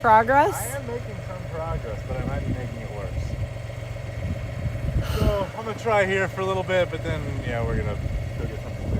Progress? I am making some progress, but I might be making it worse. So I'm gonna try here for a little bit, but then yeah, we're gonna go get something bigger.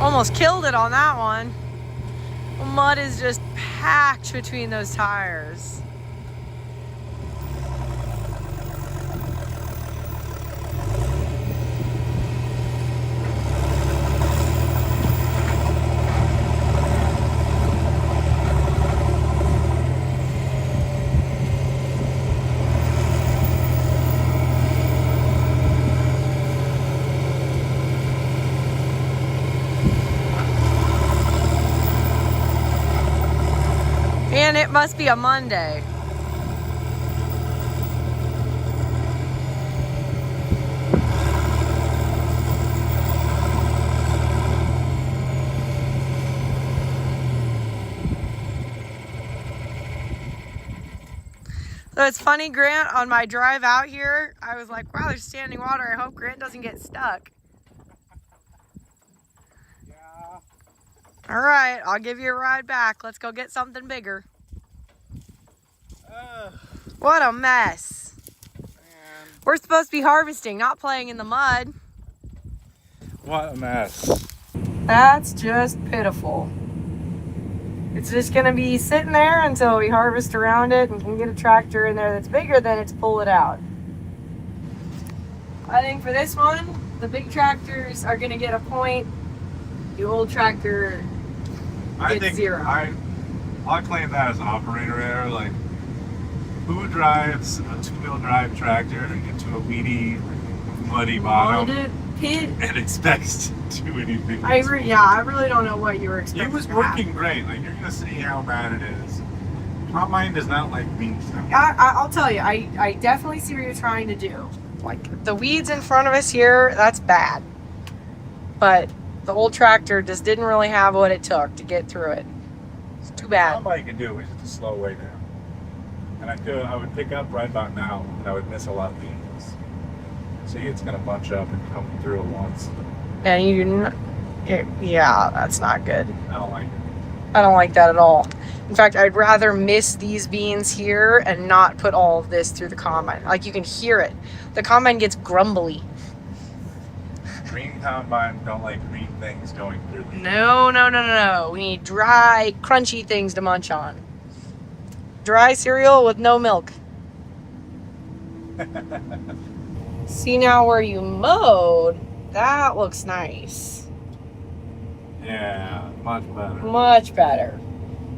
Almost killed it on that one. Mud is just packed between those tires. And it must be a Monday. So it's funny, Grant, on my drive out here, I was like, wow, there's standing water. I hope Grant doesn't get stuck. Yeah. All right, I'll give you a ride back. Let's go get something bigger. What a mess. Man. We're supposed to be harvesting, not playing in the mud. What a mess. That's just pitiful. It's just gonna be sitting there until we harvest around it and can get a tractor in there that's bigger than it to pull it out. I think for this one, the big tractors are gonna get a point. The old tractor gets 0. I'll claim that as operator error. Like, who drives a 2-wheel drive tractor into a weedy, muddy bottom Pit. and expects to do anything? I really don't know what you were expecting. It was working great. Like, you're gonna see how bad it is. Combine does not like being stuck. I'll tell you, I definitely see what you're trying to do. Like the weeds in front of us here, that's bad. But the old tractor just didn't really have what it took to get through it. It's too bad. All you can do is just slow way down. And I would pick up right about now, and I would miss a lot of beans. See, it's gonna bunch up and come through at once. And yeah, that's not good. I don't like it. I don't like that at all. In fact, I'd rather miss these beans here and not put all of this through the combine. Like, you can hear it. The combine gets grumbly. Green combine don't like green things going through. No. We need dry, crunchy things to munch on. Dry cereal with no milk. See now where you mowed? That looks nice. Yeah, much better. Much better.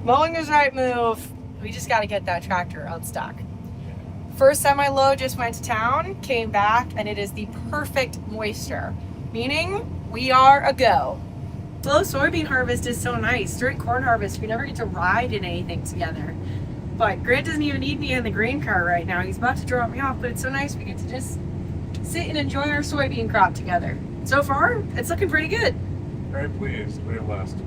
Mowing is the right move. We just got to get that tractor unstuck. First semi-load just went to town, came back, and it is the perfect moisture. Meaning, we are a go. Slow soybean harvest is so nice. During corn harvest, we never get to ride in anything together. But Grant doesn't even need me in the grain car right now. He's about to drop me off, but it's so nice we get to just sit and enjoy our soybean crop together. So far, it's looking pretty good. Very pleased. Very blessed.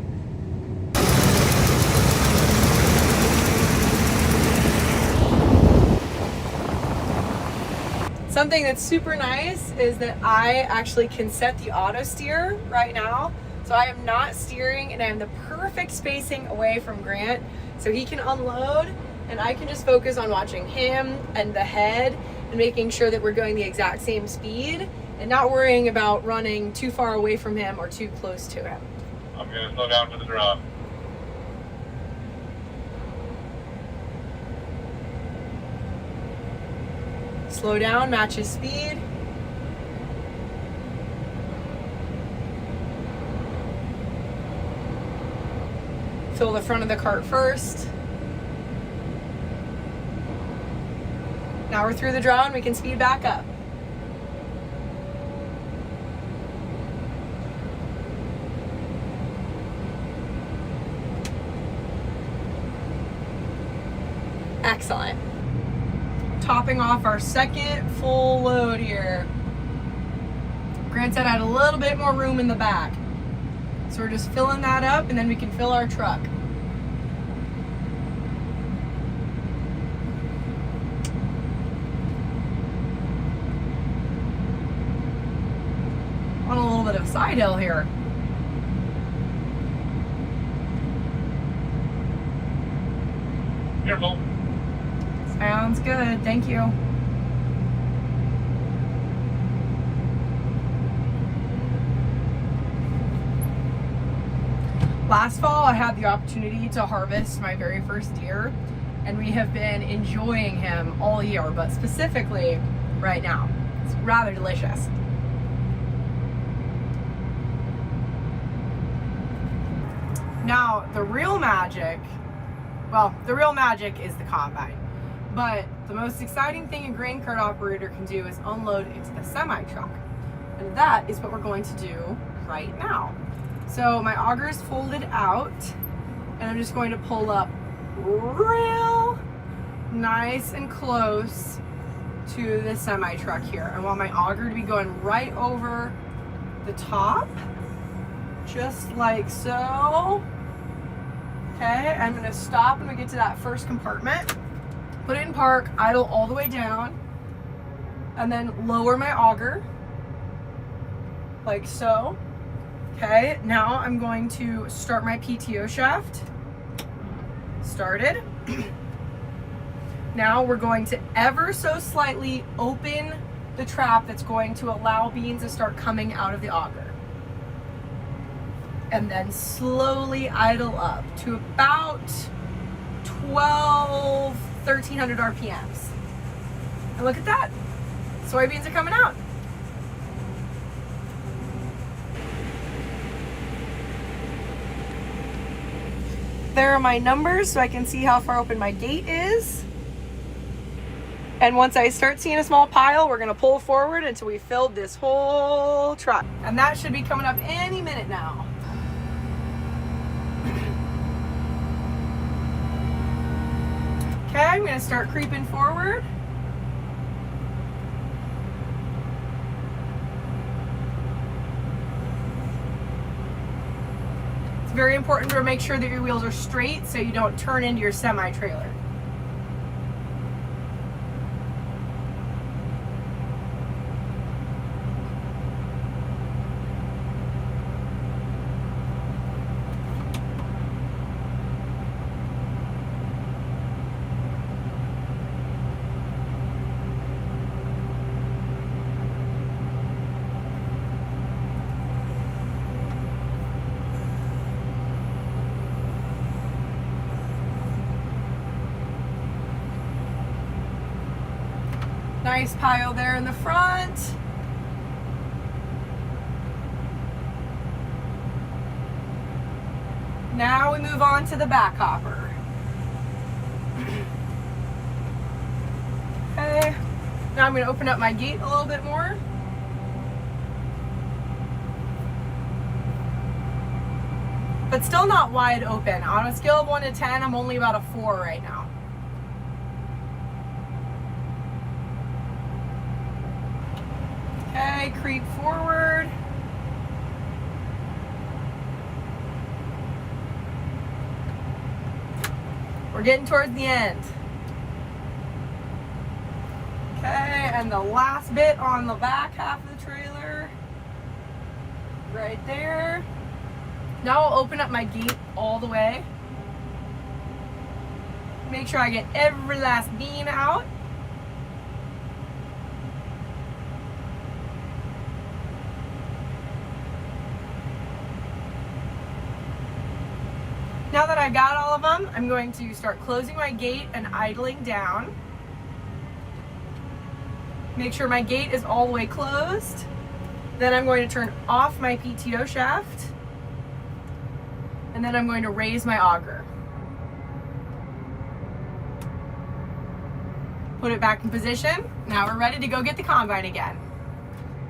Something that's super nice is that I actually can set the auto steer right now. So I am not steering and I am the perfect spacing away from Grant. So he can unload and I can just focus on watching him and the head and making sure that we're going the exact same speed and not worrying about running too far away from him or too close to him. I'm gonna slow down for the drop. Slow down, match his speed. Fill the front of the cart first. Now we're through the drone, we can speed back up. Excellent. topping off our second full load here. Grant said I had a little bit more room in the back. So we're just filling that up and then we can fill our truck. On a little bit of a side hill here. Careful. Sounds good, thank you. Last fall, I had the opportunity to harvest my very first deer, and we have been enjoying him all year, but specifically right now. It's rather delicious. Now, the real magic is the combine. But the most exciting thing a grain cart operator can do is unload into the semi truck. And that is what we're going to do right now. So my auger is folded out, and I'm just going to pull up real nice and close to the semi truck here. I want my auger to be going right over the top, just like so. Okay, I'm gonna stop when we get to that first compartment, put it in park, idle all the way down, and then lower my auger, like so. Okay, now I'm going to start my PTO shaft. Started. Now we're going to ever so slightly open the trap that's going to allow beans to start coming out of the auger. And then slowly idle up to about 1300 RPMs. And look at that. Soybeans are coming out. There are my numbers so I can see how far open my gate is. And once I start seeing a small pile, we're gonna pull forward until we filled this whole truck. And that should be coming up any minute now. Okay, I'm gonna start creeping forward. It's very important to make sure that your wheels are straight so you don't turn into your semi-trailer. Nice pile there in the front. Now we move on to the back hopper. Okay. Now I'm going to open up my gate a little bit more. But still not wide open. On a scale of 1 to 10, I'm only about a 4 right now. Okay, creep forward. We're getting towards the end. Okay, and the last bit on the back half of the trailer. Right there. Now I'll open up my gate all the way. Make sure I get every last bean out. Now that I've got all of them, I'm going to start closing my gate and idling down. Make sure my gate is all the way closed. Then I'm going to turn off my PTO shaft. And then I'm going to raise my auger. Put it back in position. Now we're ready to go get the combine again.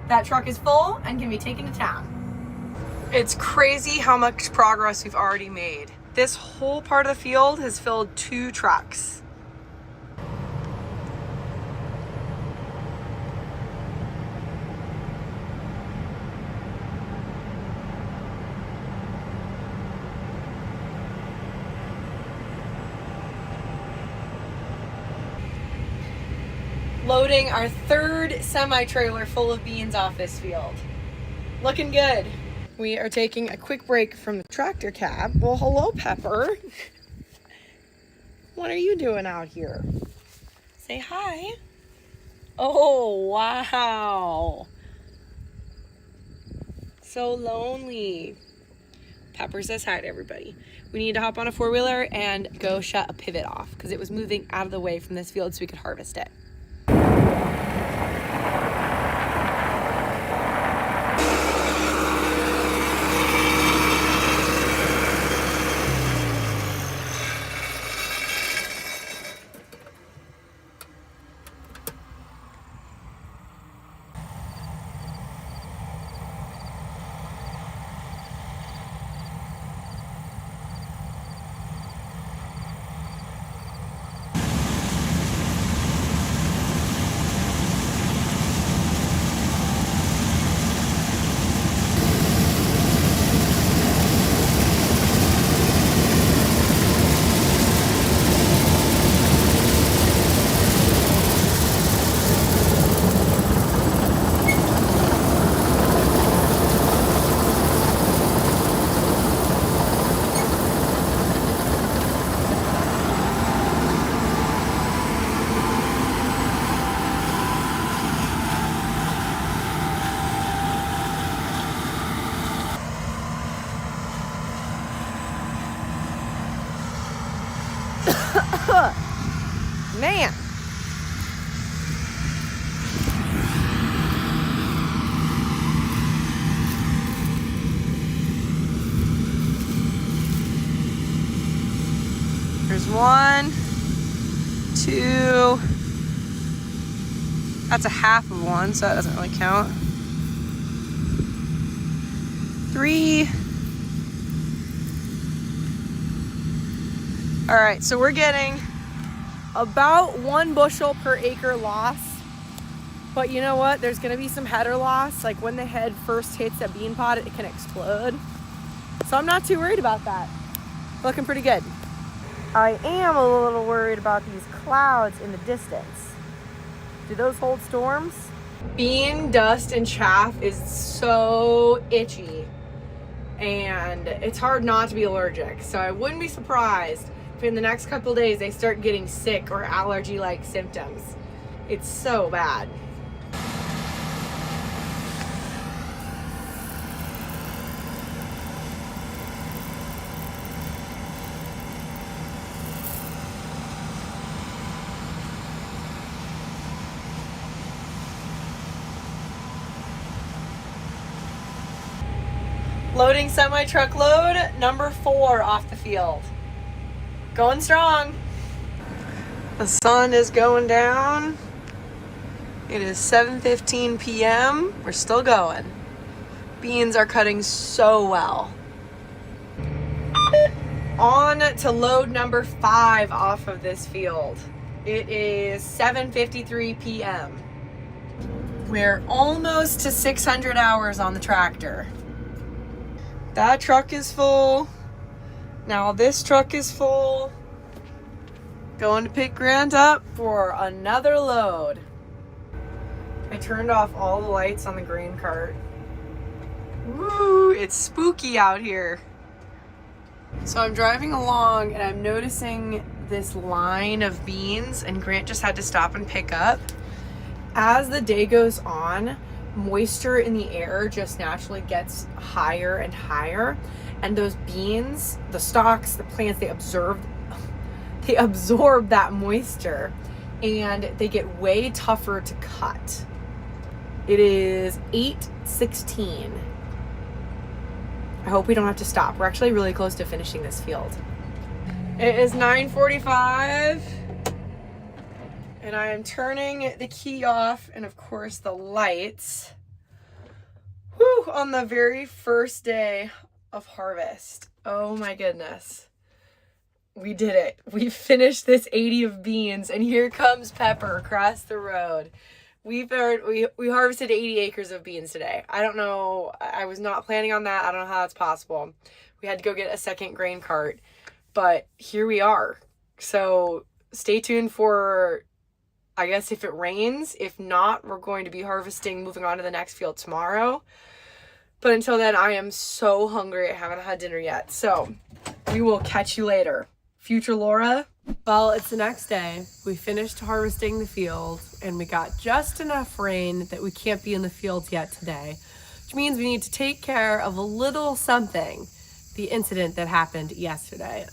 That truck is full and can be taken to town. It's crazy how much progress we've already made. This whole part of the field has filled 2 trucks. Loading our third semi-trailer full of beans off this field. Looking good. We are taking a quick break from the tractor cab. Well, hello, Pepper. What are you doing out here? Say hi. Oh, wow. So lonely. Pepper says hi to everybody. We need to hop on a four-wheeler and go shut a pivot off because it was moving out of the way from this field so we could harvest it. Man. There's 1, 2. That's a half of one, so that doesn't really count. 3. All right, so we're getting about 1 bushel per acre loss. But you know what? There's gonna be some header loss. Like when the head first hits that bean pod, it can explode. So I'm not too worried about that. Looking pretty good. I am a little worried about these clouds in the distance. Do those hold storms? Bean dust and chaff is so itchy. And it's hard not to be allergic. So I wouldn't be surprised if in the next couple days they start getting sick or allergy-like symptoms. It's so bad. Loading semi-truck load number 4 off the field. Going strong. The sun is going down. It is 7:15 p.m. We're still going. Beans are cutting so well. On to load number 5 off of this field. It is 7:53 p.m. We're almost to 600 hours on the tractor. That truck is full. Now this truck is full. Going to pick Grant up for another load. I turned off all the lights on the grain cart. Woo, it's spooky out here. So I'm driving along and I'm noticing this line of beans, and Grant just had to stop and pick up. As the day goes on, moisture in the air just naturally gets higher and higher, and those beans, the stalks, the plants, they absorb that moisture and they get way tougher to cut. It is 8:16. I hope we don't have to stop. We're actually really close to finishing this field. It is 9:45 and I am turning the key off and of course the lights. Whew, on the very first day of harvest. Oh my goodness. We did it. We finished this 80 of beans, and here comes Pepper across the road. We harvested 80 acres of beans today. I don't know. I was not planning on that. I don't know how that's possible. We had to go get a second grain cart, but here we are. So stay tuned for I guess if it rains. If not, we're going to be harvesting, moving on to the next field tomorrow. But until then, I am so hungry. I haven't had dinner yet. So we will catch you later. Future Laura. Well, it's the next day. We finished harvesting the field and we got just enough rain that we can't be in the fields yet today, which means we need to take care of a little something, the incident that happened yesterday. And